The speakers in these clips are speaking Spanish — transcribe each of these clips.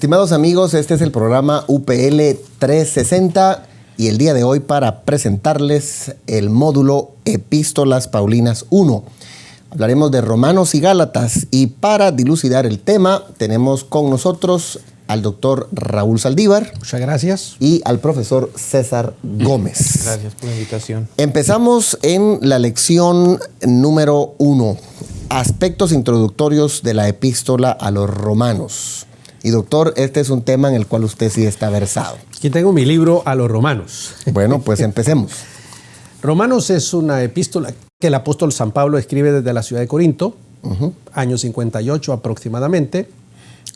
Estimados amigos, este es el programa UPL 360 y el día de hoy para presentarles el módulo Epístolas Paulinas 1. Hablaremos de Romanos y Gálatas y para dilucidar el tema tenemos con nosotros al doctor Raúl Saldívar. Muchas gracias. Y al profesor César Gómez. Gracias por la invitación. Empezamos en la lección número 1, aspectos introductorios de la epístola a los romanos. Y doctor, este es un tema en el cual usted sí está versado. Aquí tengo mi libro a los romanos. Bueno, pues empecemos. Romanos es una epístola que el apóstol San Pablo escribe desde la ciudad de Corinto, año 58 aproximadamente,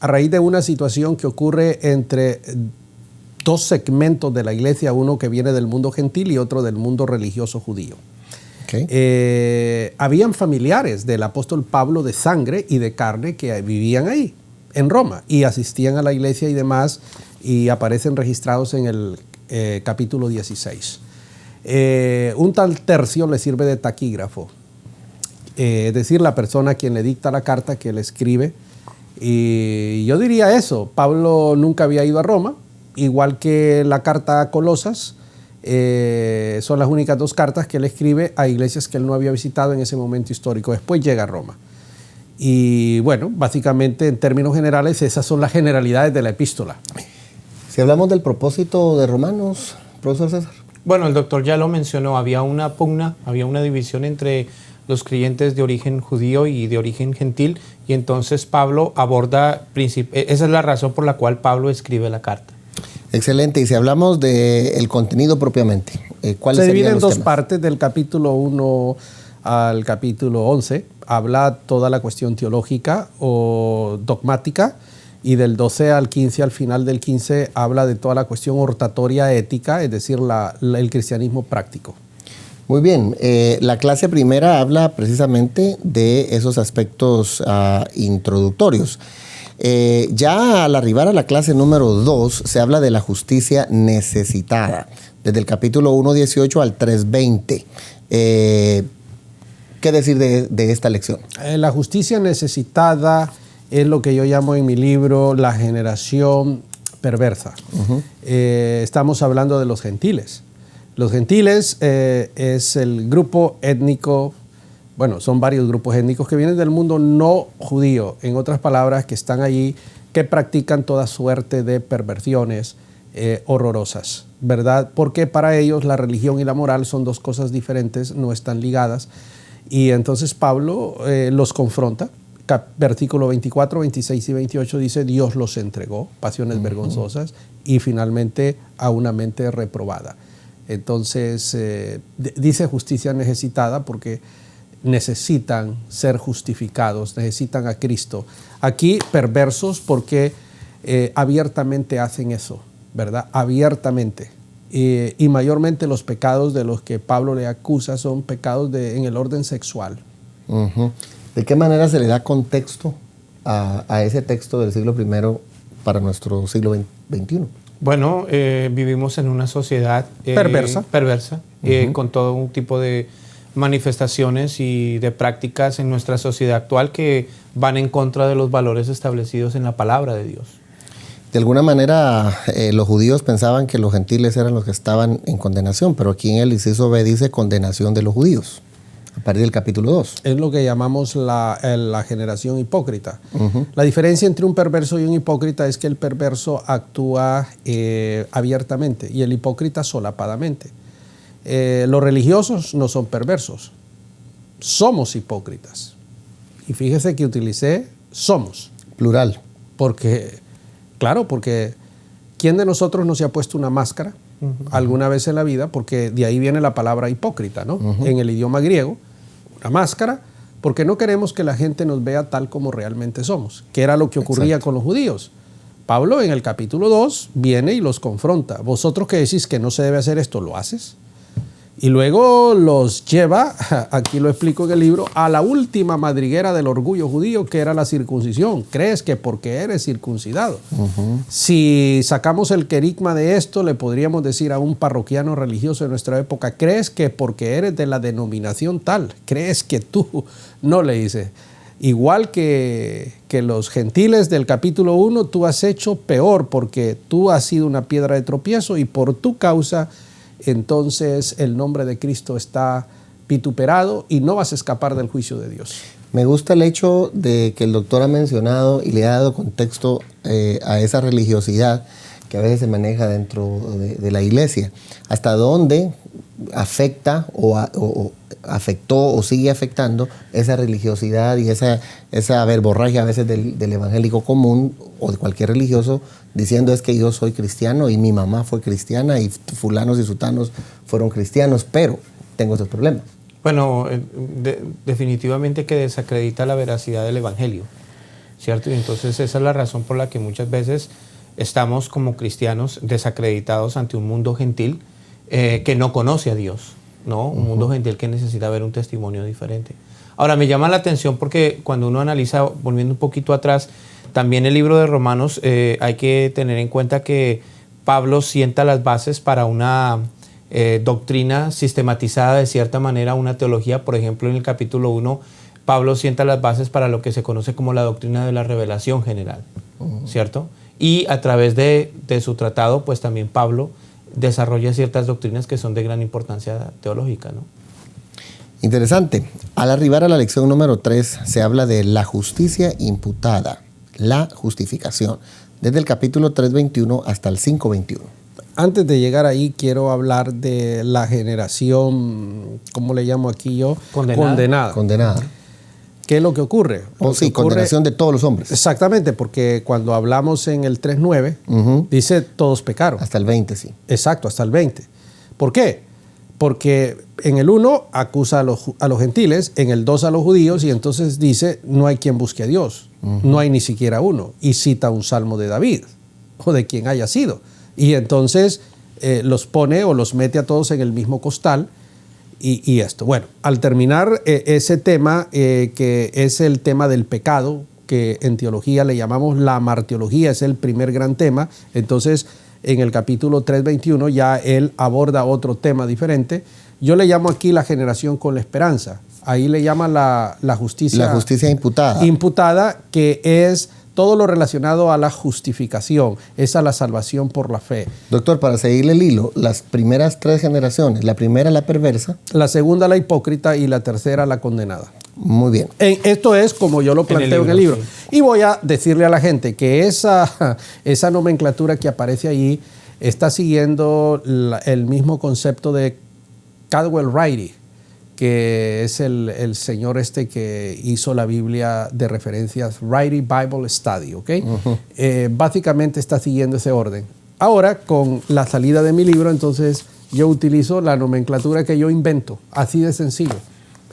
a raíz de una situación que ocurre entre dos segmentos de la iglesia, uno que viene del mundo gentil y otro del mundo religioso judío. Habían familiares del apóstol Pablo de sangre y de carne que vivían ahí, en Roma, y asistían a la iglesia y demás, y aparecen registrados en el capítulo 16. Un tal Tercio le sirve de taquígrafo, es decir, la persona a quien le dicta la carta que él escribe. Y yo diría eso, Pablo nunca había ido a Roma, igual que la carta a Colosas, son las únicas dos cartas que él escribe a iglesias que él no había visitado en ese momento histórico. Después llega a Roma. Y bueno, básicamente en términos generales esas son las generalidades de la epístola. Si hablamos del propósito de Romanos, profesor César. Bueno, el doctor ya lo mencionó, había una pugna, había una división entre los creyentes de origen judío y de origen gentil, y entonces Pablo aborda, esa es la razón por la cual Pablo escribe la carta. Excelente, y si hablamos del contenido propiamente, ¿cuáles Se serían divide en los dos temas? partes, del capítulo 1 al capítulo 11, habla toda la cuestión teológica o dogmática, y del 12 al 15, al final del 15, habla de toda la cuestión hortatoria ética, es decir, el cristianismo práctico. Muy bien, la clase primera habla precisamente de esos aspectos introductorios. Ya al arribar a la clase número 2 se habla de la justicia necesitada, desde el capítulo 1:18 al 3:20. ¿Qué decir de esta lección? La justicia necesitada es lo que yo llamo en mi libro la generación perversa. Estamos hablando de los gentiles. Los gentiles es el grupo étnico, bueno, son varios grupos étnicos que vienen del mundo no judío, en otras palabras, que están allí, que practican toda suerte de perversiones horrorosas, ¿verdad? Porque para ellos la religión y la moral son dos cosas diferentes, no están ligadas. Y entonces Pablo los confronta. Versículo 24, 26 y 28 dice, Dios los entregó, pasiones vergonzosas, y finalmente a una mente reprobada. Entonces, dice justicia necesitada porque necesitan ser justificados, necesitan a Cristo. Aquí perversos porque abiertamente hacen eso, ¿verdad? Abiertamente. Y mayormente los pecados de los que Pablo le acusa son pecados en el orden sexual. ¿De qué manera se le da contexto a ese texto del siglo I para nuestro siglo XXI? Bueno, vivimos en una sociedad perversa, con todo un tipo de manifestaciones y de prácticas en nuestra sociedad actual que van en contra de los valores establecidos en la palabra de Dios. De alguna manera, los judíos pensaban que los gentiles eran los que estaban en condenación, pero aquí en el inciso B dice condenación de los judíos, a partir del capítulo 2. Es lo que llamamos la generación hipócrita. La diferencia entre un perverso y un hipócrita es que el perverso actúa abiertamente y el hipócrita solapadamente. Los religiosos no son perversos, somos hipócritas. Y fíjese que utilicé somos. Plural. Porque ¿quién de nosotros no se ha puesto una máscara alguna vez en la vida? Porque de ahí viene la palabra hipócrita, ¿no? En el idioma griego, una máscara, porque no queremos que la gente nos vea tal como realmente somos, que era lo que ocurría con los judíos. Pablo en el capítulo 2 viene y los confronta. Vosotros que decís que no se debe hacer esto, ¿lo haces? Y luego los lleva, aquí lo explico en el libro, a la última madriguera del orgullo judío, que era la circuncisión. ¿Crees que porque eres circuncidado? Si sacamos el querigma de esto, le podríamos decir a un parroquiano religioso de nuestra época, ¿crees que porque eres de la denominación tal? ¿Crees que tú? No, le dice, igual que los gentiles del capítulo 1, tú has hecho peor porque tú has sido una piedra de tropiezo y por tu causa, entonces el nombre de Cristo está vituperado y no vas a escapar del juicio de Dios. Me gusta el hecho de que el doctor ha mencionado y le ha dado contexto a esa religiosidad que a veces se maneja dentro de la iglesia. Hasta dónde afecta o afectó o sigue afectando esa religiosidad y esa verborragia a veces del evangélico común o de cualquier religioso diciendo es que yo soy cristiano y mi mamá fue cristiana y fulanos y sutanos fueron cristianos, pero tengo estos problemas. Bueno, definitivamente que desacredita la veracidad del evangelio, ¿cierto? Y entonces esa es la razón por la que muchas veces estamos como cristianos desacreditados ante un mundo gentil que no conoce a Dios, ¿no? Un mundo gentil que necesita ver un testimonio diferente. Ahora, me llama la atención porque cuando uno analiza, volviendo un poquito atrás, también el libro de Romanos, hay que tener en cuenta que Pablo sienta las bases para una doctrina sistematizada de cierta manera, una teología. Por ejemplo, en el capítulo 1, Pablo sienta las bases para lo que se conoce como la doctrina de la revelación general, ¿cierto? Y a través de su tratado, pues también Pablo desarrolla ciertas doctrinas que son de gran importancia teológica, ¿no? Interesante. Al arribar a la lección número 3, se habla de la justicia imputada, la justificación, desde el capítulo 3:21 hasta el 5:21. Antes de llegar ahí, quiero hablar de la generación, ¿cómo le llamo aquí yo? Condenada. ¿Qué es lo que ocurre? Condenación de todos los hombres. Exactamente, porque cuando hablamos en el 3:9, dice todos pecaron. Hasta el 20, sí. Exacto, hasta el 20. ¿Por qué? Porque en el 1 acusa a los gentiles, en el 2 a los judíos, y entonces dice, no hay quien busque a Dios, no hay ni siquiera uno. Y cita un salmo de David, o de quien haya sido. Y entonces los pone o los mete a todos en el mismo costal y esto. Bueno, al terminar ese tema, que es el tema del pecado, que en teología le llamamos la martiología, es el primer gran tema. Entonces, en el capítulo 3:21 ya él aborda otro tema diferente. Yo le llamo aquí la generación con la esperanza. Ahí le llama la justicia. La justicia imputada. Imputada, que es todo lo relacionado a la justificación, es a la salvación por la fe. Doctor, para seguirle el hilo, las primeras 3 generaciones, la primera la perversa, la segunda la hipócrita y la tercera la condenada. Muy bien. Esto es como yo lo planteo en el libro. Sí. Y voy a decirle a la gente que esa nomenclatura que aparece ahí está siguiendo el mismo concepto de Caldwell Riley, que es el señor que hizo la Biblia de referencias, Riley Bible Study, ¿ok? Básicamente está siguiendo ese orden. Ahora, con la salida de mi libro, entonces yo utilizo la nomenclatura que yo invento, así de sencillo.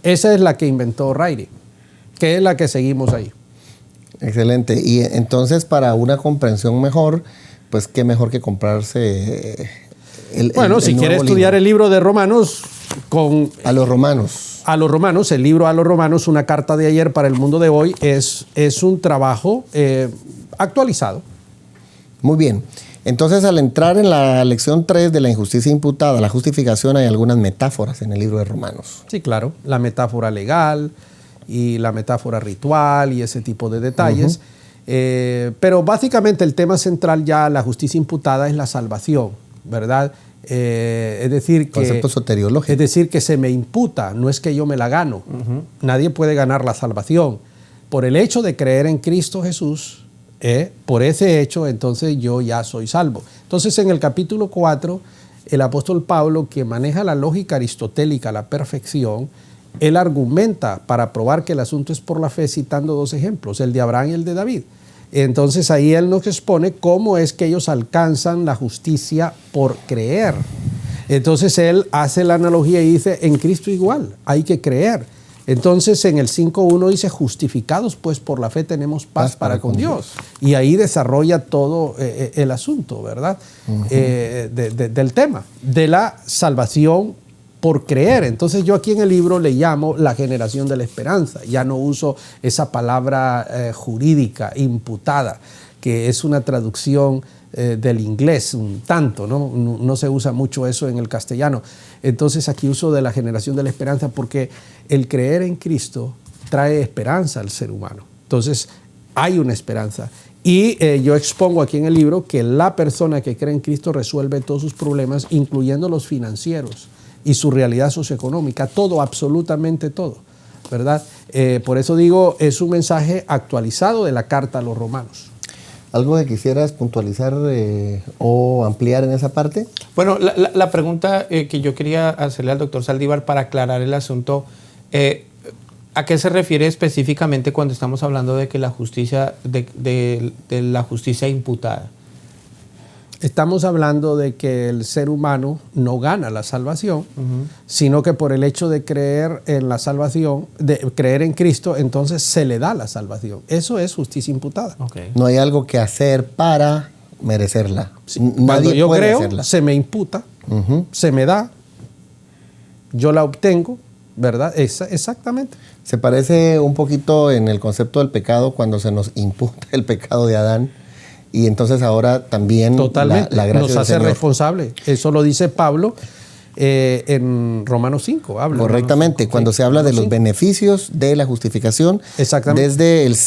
Esa es la que inventó Riley, que es la que seguimos ahí. Excelente. Y entonces, para una comprensión mejor, pues qué mejor que comprarse si quiere estudiar el libro de Romanos a los romanos. El libro a los romanos, una carta de ayer para el mundo de hoy, es un trabajo actualizado. Muy bien. Entonces, al entrar en la lección 3 de la injusticia imputada, la justificación, hay algunas metáforas en el libro de Romanos. Sí, claro. La metáfora legal y la metáfora ritual y ese tipo de detalles. Pero básicamente el tema central ya, la justicia imputada, es la salvación, ¿verdad? Es decir, concepto soteriológico. Es decir, que se me imputa, no es que yo me la gano. Nadie puede ganar la salvación. Por el hecho de creer en Cristo Jesús, por ese hecho, entonces yo ya soy salvo. Entonces, en el capítulo 4, el apóstol Pablo, que maneja la lógica aristotélica a la perfección, él argumenta para probar que el asunto es por la fe, citando 2 ejemplos, el de Abraham y el de David. Entonces ahí él nos expone cómo es que ellos alcanzan la justicia por creer. Entonces él hace la analogía y dice, en Cristo igual, hay que creer. Entonces en el 5.1 dice, justificados pues por la fe tenemos paz para con Dios. Y ahí desarrolla todo el asunto, ¿verdad? Del tema, de la salvación por creer. Entonces yo aquí en el libro le llamo la generación de la esperanza. Ya no uso esa palabra jurídica, imputada, que es una traducción del inglés un tanto, ¿no? No se usa mucho eso en el castellano. Entonces aquí uso de la generación de la esperanza porque el creer en Cristo trae esperanza al ser humano. Entonces, hay una esperanza. Y yo expongo aquí en el libro que la persona que cree en Cristo resuelve todos sus problemas, incluyendo los financieros y su realidad socioeconómica, todo, absolutamente todo, ¿verdad? Por eso digo, es un mensaje actualizado de la carta a los romanos. ¿Algo que quisieras puntualizar o ampliar en esa parte? Bueno, la pregunta que yo quería hacerle al doctor Saldívar para aclarar el asunto, ¿a qué se refiere específicamente cuando estamos hablando de que la justicia, de la justicia imputada? Estamos hablando de que el ser humano no gana la salvación, sino que por el hecho de creer en la salvación, de creer en Cristo, entonces se le da la salvación. Eso es justicia imputada. Okay. No hay algo que hacer para merecerla. Sí. Cuando yo creo, hacerla. Se me imputa, se me da, yo la obtengo, ¿verdad? Exactamente. Se parece un poquito en el concepto del pecado cuando se nos imputa el pecado de Adán. Y entonces ahora también totalmente la gracia nos hace responsable. Eso lo dice Pablo en Romanos 5. Habla correctamente, cuando se habla de los beneficios de la justificación, desde el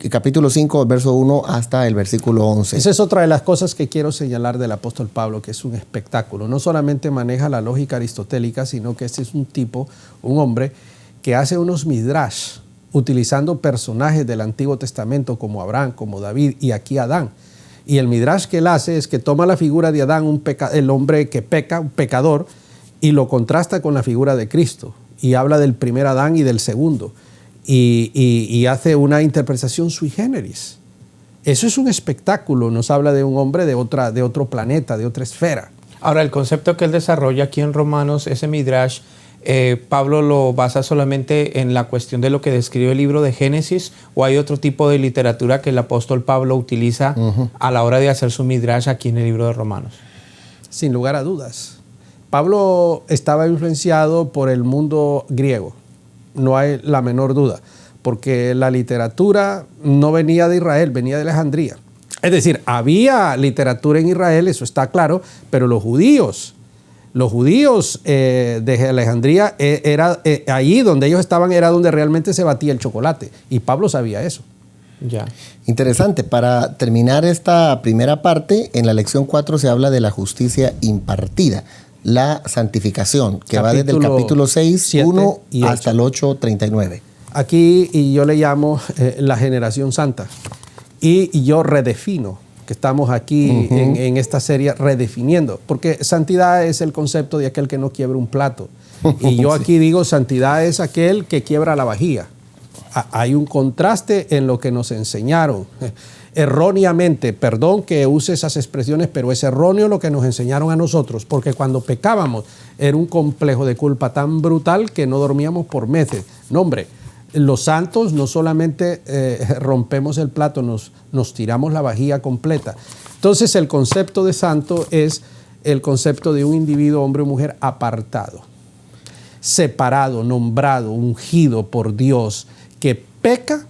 capítulo 5, verso 1 hasta el versículo 11. Esa es otra de las cosas que quiero señalar del apóstol Pablo, que es un espectáculo. No solamente maneja la lógica aristotélica, sino que este es un hombre que hace unos midrash, utilizando personajes del Antiguo Testamento como Abraham, como David y aquí Adán. Y el midrash que él hace es que toma la figura de Adán, el hombre que peca, un pecador, y lo contrasta con la figura de Cristo. Y habla del primer Adán y del segundo. Y hace una interpretación sui generis. Eso es un espectáculo. Nos habla de un hombre de otro planeta, de otra esfera. Ahora, el concepto que él desarrolla aquí en Romanos, ese midrash, ¿Pablo lo basa solamente en la cuestión de lo que describe el libro de Génesis o hay otro tipo de literatura que el apóstol Pablo utiliza a la hora de hacer su midrash aquí en el libro de Romanos? Sin lugar a dudas. Pablo estaba influenciado por el mundo griego, no hay la menor duda, porque la literatura no venía de Israel, venía de Alejandría. Es decir, había literatura en Israel, eso está claro, pero los judíos de Alejandría, allí donde ellos estaban era donde realmente se batía el chocolate. Y Pablo sabía eso. Ya. Interesante. Para terminar esta primera parte, en la lección 4 se habla de la justicia impartida, la santificación, que va desde el capítulo 6, 1 hasta el 8, 39. Aquí y yo le llamo la generación santa. Y yo redefino, que estamos aquí en esta serie redefiniendo, porque santidad es el concepto de aquel que no quiebra un plato. Y yo aquí digo, santidad es aquel que quiebra la vajilla. Hay un contraste en lo que nos enseñaron erróneamente, perdón que use esas expresiones, pero es erróneo lo que nos enseñaron a nosotros, porque cuando pecábamos era un complejo de culpa tan brutal que no dormíamos por meses. No, hombre, los santos no solamente rompemos el plato, nos tiramos la vajilla completa. Entonces el concepto de santo es el concepto de un individuo, hombre o mujer, apartado, separado, nombrado, ungido por Dios, que peca,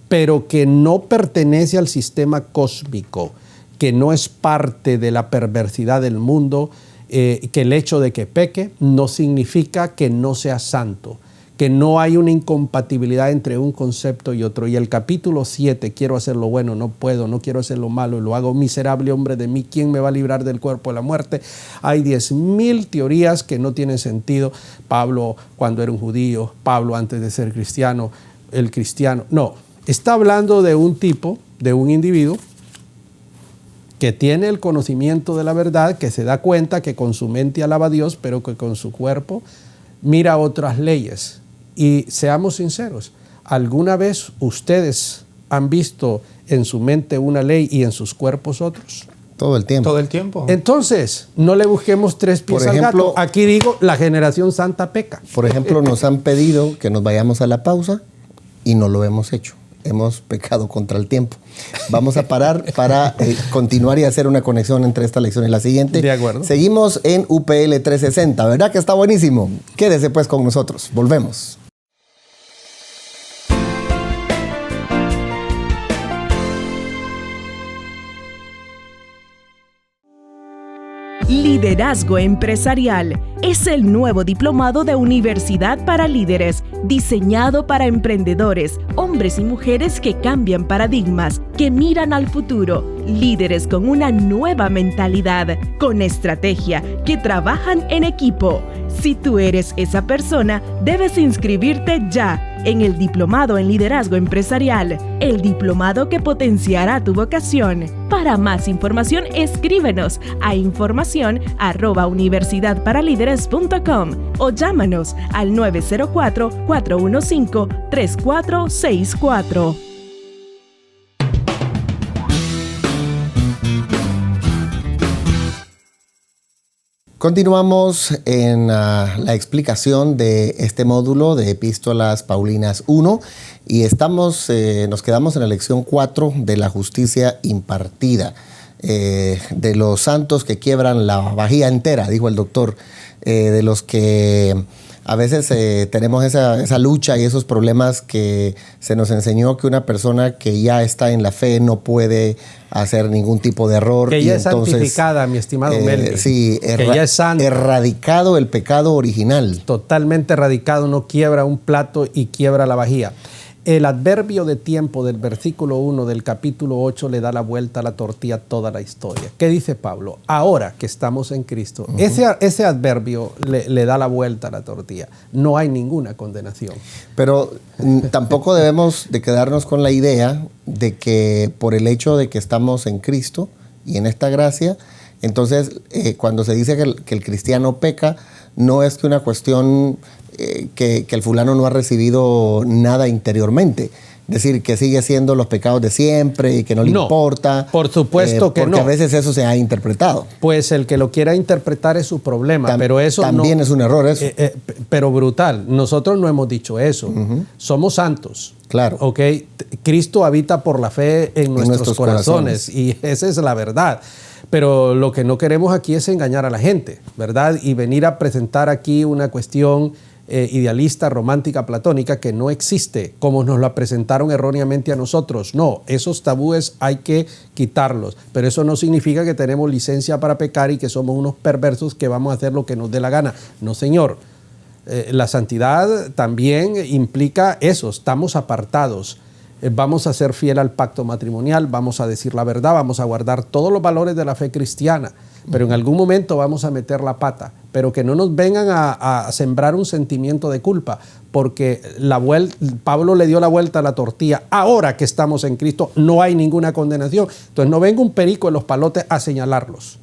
pero que no pertenece al sistema cósmico, que no es parte de la perversidad del mundo, que el hecho de que peque no significa que no sea santo, que no hay una incompatibilidad entre un concepto y otro. Y el capítulo 7, quiero hacer lo bueno, no puedo, no quiero hacer lo malo, lo hago miserable hombre de mí, ¿quién me va a librar del cuerpo de la muerte? Hay 10,000 teorías que no tienen sentido. Pablo cuando era un judío, Pablo antes de ser cristiano, el cristiano, no. Está hablando de un tipo, de un individuo que tiene el conocimiento de la verdad, que se da cuenta que con su mente alaba a Dios, pero que con su cuerpo mira otras leyes. Y seamos sinceros, ¿alguna vez ustedes han visto en su mente una ley y en sus cuerpos otros? Todo el tiempo. Todo el tiempo. Entonces, no le busquemos tres pies al gato. Aquí digo, la generación santa peca. Por ejemplo, nos han pedido que nos vayamos a la pausa y no lo hemos hecho. Hemos pecado contra el tiempo. Vamos a parar para continuar y hacer una conexión entre esta lección y la siguiente. De acuerdo. Seguimos en UPL 360. ¿Verdad que está buenísimo? Quédese pues con nosotros. Volvemos. Liderazgo Empresarial es el nuevo diplomado de Universidad para Líderes, diseñado para emprendedores, hombres y mujeres que cambian paradigmas, que miran al futuro, líderes con una nueva mentalidad, con estrategia, que trabajan en equipo. Si tú eres esa persona, debes inscribirte ya en el Diplomado en Liderazgo Empresarial, el diplomado que potenciará tu vocación. Para más información, escríbenos a información@universidadparalíderes.com o llámanos al 904-415-3464. Continuamos en la explicación de este módulo de Epístolas Paulinas 1 y nos quedamos en la lección 4 de la justicia impartida, de los santos que quiebran la vajilla entera, dijo el doctor, de los que a veces tenemos esa lucha y esos problemas que se nos enseñó que una persona que ya está en la fe no puede hacer ningún tipo de error. Que ya es santificada, mi estimado Melvin. Sí, que ya es santa. Erradicado el pecado original. Totalmente erradicado, no quiebra un plato y quiebra la vajilla. El adverbio de tiempo del versículo 1 del capítulo 8 le da la vuelta a la tortilla toda la historia. ¿Qué dice Pablo? Ahora que estamos en Cristo, ese adverbio le da la vuelta a la tortilla. No hay ninguna condenación. Pero tampoco debemos de quedarnos con la idea de que por el hecho de que estamos en Cristo y en esta gracia, entonces cuando se dice que el cristiano peca, no es que una cuestión que el fulano no ha recibido nada interiormente. Es decir, que sigue haciendo los pecados de siempre y que no le importa. Por supuesto que no. Porque a veces eso se ha interpretado. Pues el que lo quiera interpretar es su problema, pero eso también es un error eso. Pero brutal. Nosotros no hemos dicho eso. Somos santos. Claro. ¿Ok? Cristo habita por la fe en nuestros corazones y esa es la verdad. Pero lo que no queremos aquí es engañar a la gente, ¿verdad? Y venir a presentar aquí una cuestión idealista, romántica, platónica, que no existe, como nos la presentaron erróneamente a nosotros. No, esos tabúes hay que quitarlos, pero eso no significa que tenemos licencia para pecar y que somos unos perversos que vamos a hacer lo que nos dé la gana. No, señor. La santidad también implica eso, estamos apartados. Vamos a ser fiel al pacto matrimonial, vamos a decir la verdad, vamos a guardar todos los valores de la fe cristiana, pero en algún momento vamos a meter la pata, pero que no nos vengan a sembrar un sentimiento de culpa, porque Pablo le dio la vuelta a la tortilla. Ahora que estamos en Cristo no hay ninguna condenación, entonces no venga un perico en los palotes a señalarlos.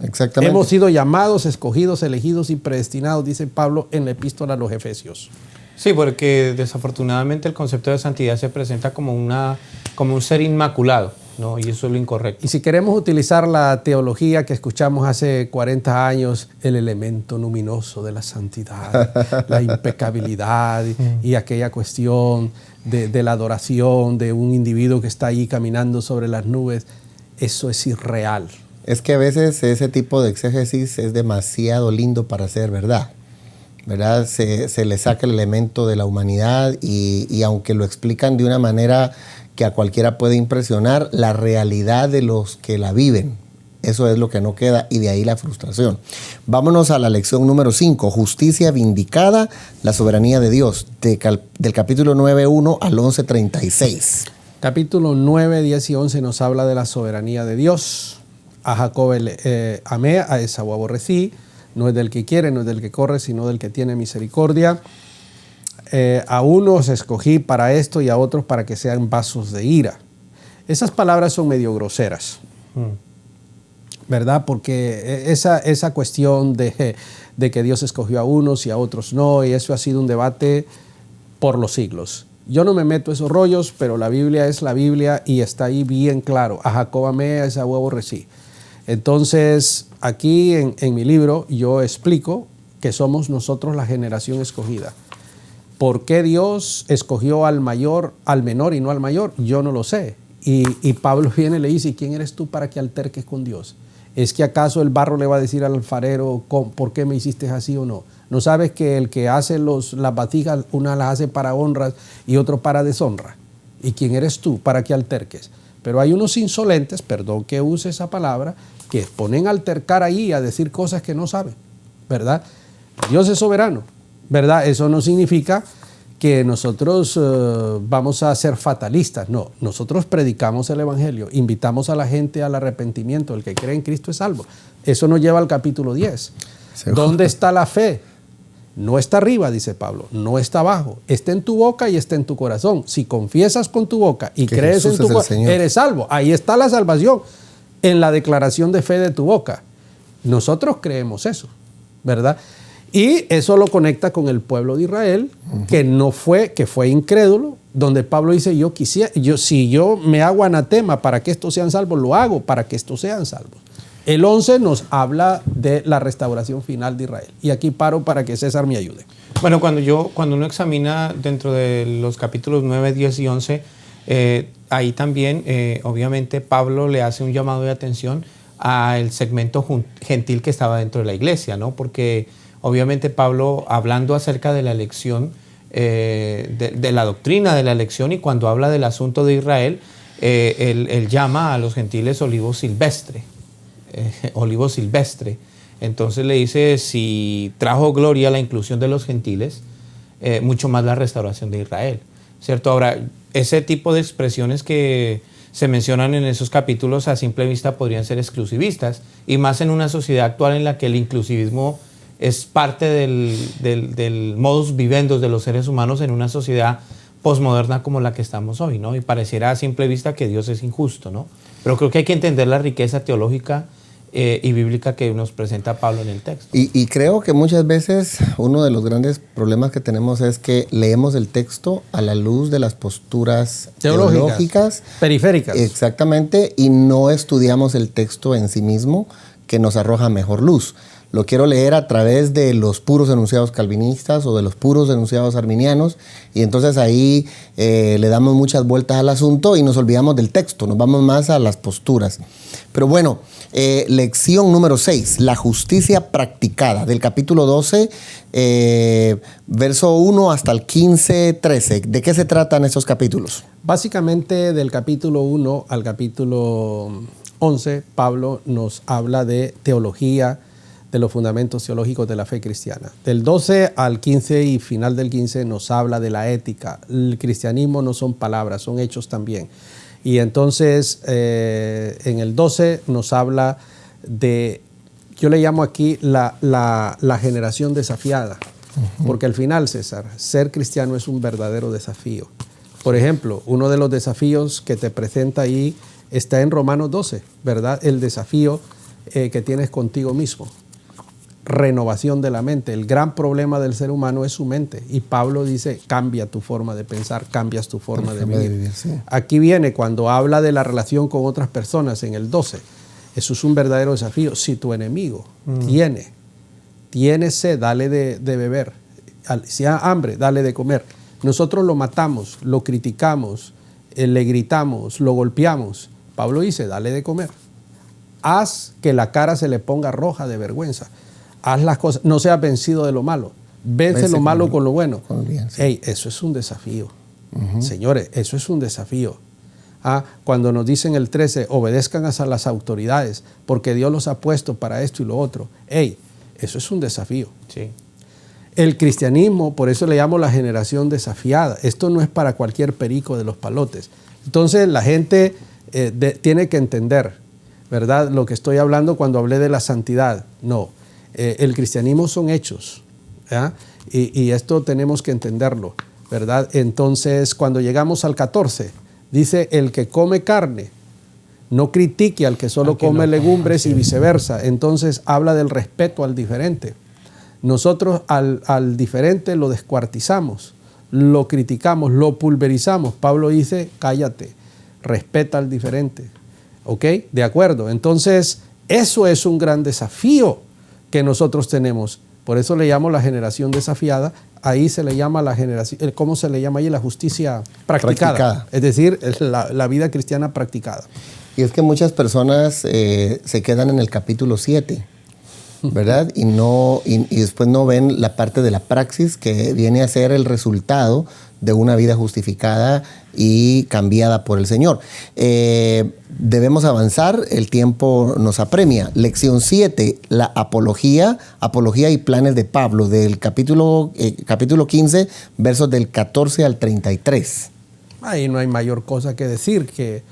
Exactamente. Hemos sido llamados, escogidos, elegidos y predestinados, dice Pablo en la epístola a los Efesios. Sí, porque desafortunadamente el concepto de santidad se presenta como un ser inmaculado, ¿no? Y eso es lo incorrecto. Y si queremos utilizar la teología que escuchamos hace 40 años, el elemento luminoso de la santidad, la impecabilidad y aquella cuestión de la adoración de un individuo que está ahí caminando sobre las nubes, eso es irreal. Es que a veces ese tipo de exégesis es demasiado lindo para ser verdad. ¿Verdad? Se le saca el elemento de la humanidad y aunque lo explican de una manera que a cualquiera puede impresionar, la realidad de los que la viven, eso es lo que no queda y de ahí la frustración. Vámonos a la lección número 5, justicia vindicada, la soberanía de Dios, del capítulo 9:1 al 11:36. Capítulo 9, 10 y 11 nos habla de la soberanía de Dios. A Jacob amé, a Esaú aborrecí. No es del que quiere, no es del que corre, sino del que tiene misericordia. A unos escogí para esto y a otros para que sean vasos de ira. Esas palabras son medio groseras, ¿verdad? Porque esa cuestión de que Dios escogió a unos y a otros no, y eso ha sido un debate por los siglos. Yo no me meto esos rollos, pero la Biblia es la Biblia y está ahí bien claro. A Jacob amé, a Esaú aborrecí. Entonces, aquí en mi libro yo explico que somos nosotros la generación escogida. ¿Por qué Dios escogió al menor y no al mayor? Yo no lo sé. Y Pablo viene y le dice, ¿quién eres tú para que alterques con Dios? ¿Es que acaso el barro le va a decir al alfarero por qué me hiciste así o no? ¿No sabes que el que hace las vasijas, una las hace para honras y otro para deshonra? ¿Y quién eres tú para que alterques? Pero hay unos insolentes, perdón que use esa palabra, que ponen a altercar ahí, a decir cosas que no saben, ¿verdad? Dios es soberano, ¿verdad? Eso no significa que nosotros vamos a ser fatalistas. No, nosotros predicamos el Evangelio, invitamos a la gente al arrepentimiento. El que cree en Cristo es salvo. Eso nos lleva al capítulo 10. ¿Dónde está la fe? No está arriba, dice Pablo, no está abajo. Está en tu boca y está en tu corazón. Si confiesas con tu boca y crees en tu corazón, eres salvo. Ahí está la salvación, en la declaración de fe de tu boca. Nosotros creemos eso, ¿verdad? Y eso lo conecta con el pueblo de Israel, que fue incrédulo, donde Pablo dice, si yo me hago anatema para que estos sean salvos, lo hago para que estos sean salvos. El 11 nos habla de la restauración final de Israel. Y aquí paro para que César me ayude. Bueno, cuando uno examina dentro de los capítulos 9, 10 y 11, ahí también, obviamente, Pablo le hace un llamado de atención al segmento gentil que estaba dentro de la iglesia, ¿no? Porque obviamente Pablo, hablando acerca de la elección, de la doctrina de la elección, y cuando habla del asunto de Israel, él llama a los gentiles olivo silvestre. Entonces le dice, si trajo gloria la inclusión de los gentiles, mucho más la restauración de Israel, ¿cierto? Ahora, ese tipo de expresiones que se mencionan en esos capítulos a simple vista podrían ser exclusivistas, y más en una sociedad actual en la que el inclusivismo es parte del modus vivendi de los seres humanos en una sociedad posmoderna como la que estamos hoy, ¿no? Y pareciera a simple vista que Dios es injusto, ¿no? Pero creo que hay que entender la riqueza teológica y bíblica que nos presenta Pablo en el texto. Y creo que muchas veces uno de los grandes problemas que tenemos es que leemos el texto a la luz de las posturas teológicas periféricas. Exactamente, y no estudiamos el texto en sí mismo, que nos arroja mejor luz. Lo quiero leer a través de los puros enunciados calvinistas o de los puros enunciados arminianos, y entonces ahí le damos muchas vueltas al asunto y nos olvidamos del texto, nos vamos más a las posturas. Pero bueno, lección número 6, la justicia practicada, del capítulo 12, verso 1 hasta el 15, 13. ¿De qué se tratan estos capítulos? Básicamente del capítulo 1 al capítulo 11, Pablo nos habla de teología, de los fundamentos teológicos de la fe cristiana. Del 12 al 15 y final del 15 nos habla de la ética. El cristianismo no son palabras, son hechos también. Y entonces en el 12 nos habla de, yo le llamo aquí la generación desafiada. Porque al final, César, ser cristiano es un verdadero desafío. Por ejemplo, uno de los desafíos que te presenta ahí está en Romanos 12, ¿verdad? El desafío que tienes contigo mismo. Renovación de la mente. El gran problema del ser humano es su mente. Y Pablo dice, cambia tu forma de pensar, cambias tu forma de vivir. Sí. Aquí viene cuando habla de la relación con otras personas en el 12. Eso es un verdadero desafío. Si tu enemigo tiene sed, dale de beber. Si ha hambre, dale de comer. Nosotros lo matamos, lo criticamos, le gritamos, lo golpeamos. Pablo dice, dale de comer. Haz que la cara se le ponga roja de vergüenza. Haz las cosas, no seas vencido de lo malo. Vence lo malo con lo bueno. Con bien, sí. Hey, eso es un desafío. Señores, eso es un desafío. Cuando nos dicen el 13, obedezcan a las autoridades, porque Dios los ha puesto para esto y lo otro. Hey, eso es un desafío. Sí. El cristianismo, por eso le llamo la generación desafiada. Esto no es para cualquier perico de los palotes. Entonces la gente tiene que entender, ¿verdad? Lo que estoy hablando cuando hablé de la santidad. No. El cristianismo son hechos, ¿ya? Y esto tenemos que entenderlo, ¿verdad? Entonces, cuando llegamos al 14, dice, el que come carne, no critique al que solo come legumbres y viceversa. Entonces, habla del respeto al diferente. Nosotros al diferente lo descuartizamos, lo criticamos, lo pulverizamos. Pablo dice, cállate, respeta al diferente. ¿Ok? De acuerdo. Entonces, eso es un gran desafío que nosotros tenemos. Por eso le llamo la generación desafiada. Ahí se le llama la generación, ¿cómo se le llama ahí? La justicia practicada. Es decir, es la vida cristiana practicada. Y es que muchas personas se quedan en el capítulo 7 ¿verdad? Y después no ven la parte de la praxis que viene a ser el resultado de una vida justificada y cambiada por el Señor. Debemos avanzar, el tiempo nos apremia. Lección 7, la apología y planes de Pablo, del capítulo 15, versos del 14 al 33. Ahí no hay mayor cosa que decir que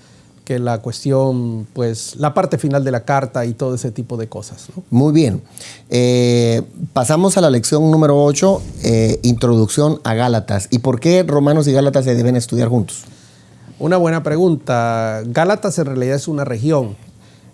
la cuestión, pues, la parte final de la carta y todo ese tipo de cosas, ¿no? Muy bien. Pasamos a la lección número 8, introducción a Gálatas. ¿Y por qué Romanos y Gálatas se deben estudiar juntos? Una buena pregunta. Gálatas en realidad es una región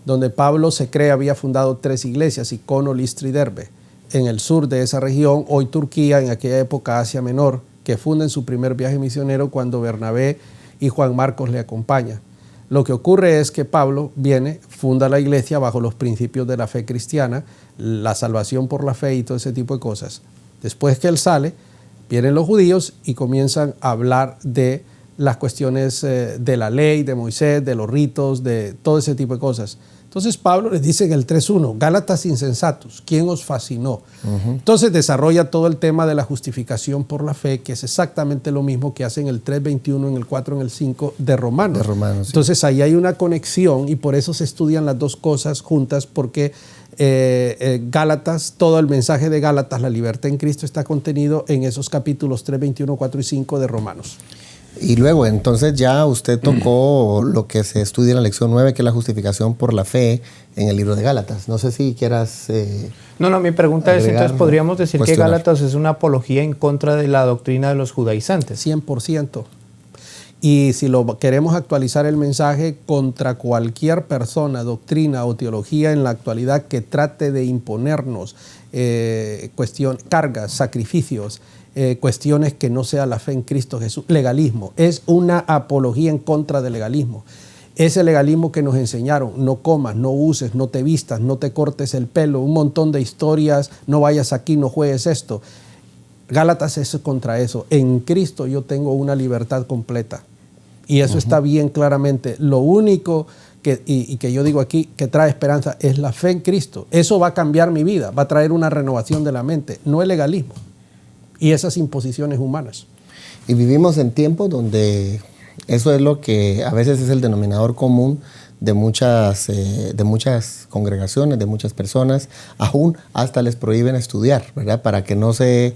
donde Pablo se cree había fundado 3 iglesias, Icono, Listra y Derbe. En el sur de esa región, hoy Turquía, en aquella época Asia Menor, que funda en su primer viaje misionero cuando Bernabé y Juan Marcos le acompañan. Lo que ocurre es que Pablo viene, funda la iglesia bajo los principios de la fe cristiana, la salvación por la fe y todo ese tipo de cosas. Después que él sale, vienen los judíos y comienzan a hablar de las cuestiones de la ley, de Moisés, de los ritos, de todo ese tipo de cosas. Entonces Pablo les dice en el 3.1, Gálatas insensatos, ¿quién os fascinó? Entonces desarrolla todo el tema de la justificación por la fe, que es exactamente lo mismo que hace en el 3.21, en el 4, en el 5 de Romanos. Sí. Entonces ahí hay una conexión y por eso se estudian las dos cosas juntas, porque Gálatas, todo el mensaje de Gálatas, la libertad en Cristo, está contenido en esos capítulos 3.21, 4 y 5 de Romanos. Y luego, entonces ya usted tocó lo que se estudia en la lección 9, que es la justificación por la fe en el libro de Gálatas. No sé si quieras... No, mi pregunta es, entonces podríamos decir que Gálatas es una apología en contra de la doctrina de los judaizantes. 100%. Y si lo queremos actualizar el mensaje contra cualquier persona, doctrina o teología en la actualidad que trate de imponernos cargas, sacrificios, cuestiones que no sea la fe en Cristo Jesús, legalismo, es una apología en contra del legalismo. Ese legalismo que nos enseñaron, no comas, no uses, no te vistas, no te cortes el pelo, un montón de historias, no vayas aquí, no juegues esto. Gálatas es contra eso. En Cristo yo tengo una libertad completa. Y eso está bien claramente. Lo único que yo digo aquí que trae esperanza es la fe en Cristo. Eso va a cambiar mi vida, va a traer una renovación de la mente, no el legalismo y esas imposiciones humanas. Y vivimos en tiempos donde eso es lo que a veces es el denominador común de muchas congregaciones, de muchas personas, aún hasta les prohíben estudiar, ¿verdad? Para que no se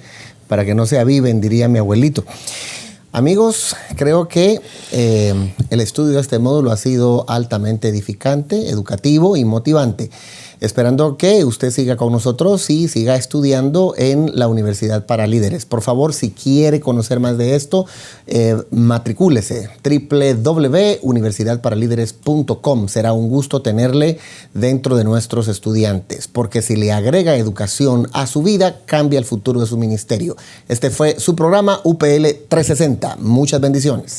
aviven, diría mi abuelito. Amigos, creo que el estudio de este módulo ha sido altamente edificante, educativo y motivante. Esperando que usted siga con nosotros y siga estudiando en la Universidad para Líderes. Por favor, si quiere conocer más de esto, matricúlese www.universidadparalíderes.com. Será un gusto tenerle dentro de nuestros estudiantes, porque si le agrega educación a su vida, cambia el futuro de su ministerio. Este fue su programa UPL 360. Muchas bendiciones.